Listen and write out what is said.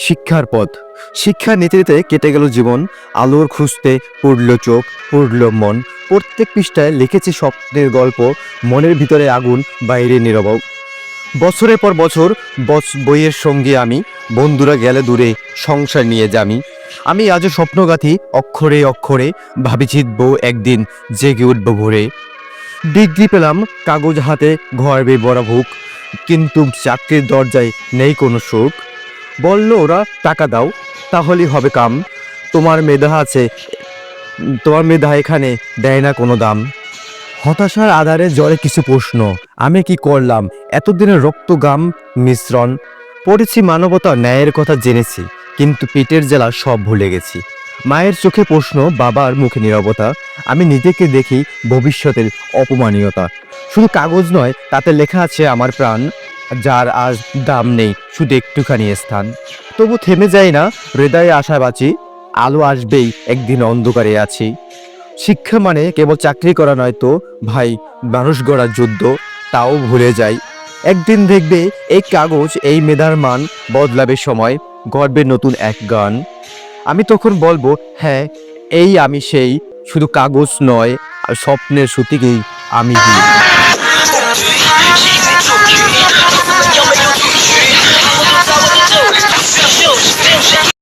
শিক্ষার পথ। শিক্ষা নিতে নিতে কেটে গেল জীবন। আলোর খুঁজতে পড়ল চোখ, পড়ল মন। প্রত্যেক পৃষ্ঠায় লিখেছি স্বপ্নের গল্প। মনের ভিতরে আগুন, বাইরে নীরব। বছরের পর বছর বইয়ের সঙ্গে আমি, বন্ধুরা গেলে দূরে, সংসার নিয়ে যামি। আমি আজও স্বপ্নগাথি অক্ষরে অক্ষরে, ভাবি জিতবো একদিন, জেগে উঠবো ভোরে। ডিগ্রি পেলাম কাগজ হাতে, ঘর বেবরা ভুক, কিন্তু চাকরির দরজায় নেই কোনো সুখ। বলল ওরা টাকা দাও, তাহলেই হবে কাম। তোমার মেধা আছে, তোমার মেধা এখানে দেয় না কোনো দাম। হতাশার আধারে জলে কিছু প্রশ্ন, আমি কি করলাম এতদিনের রক্ত গাম মিশ্রণ। পড়েছি মানবতা, ন্যায়ের কথা জেনেছি, কিন্তু পেটের জ্বালা সব ভুলে গেছি। মায়ের চোখে প্রশ্ন, বাবার মুখে নীরবতা। আমি নিজেকে দেখি ভবিষ্যতের অপমানীয়তা। শুধু কাগজ নয়, তাতে লেখা আছে আমার প্রাণ, যার আজ দাম নেই, শুধু একটুখানি স্থান। তবু থেমে যাই না, হৃদয়ে আশা বাঁচি, আলো আসবেই একদিন, অন্ধকারে আছি। শিক্ষা মানে কেবল চাকরি করা নয় তো ভাই, মানুষ গড়ার যুদ্ধ, তাও ভুলে যাই। একদিন দেখবে এই কাগজ, এই মেধার মান বদলাবে সময়, গড়বে নতুন এক গান। আমি তখন বলবো, হ্যাঁ, এই আমি সেই, শুধু কাগজ নয়, আর স্বপ্নের সুতিকেই আমি দিই। 有没有体恤？我不在我的这里，就是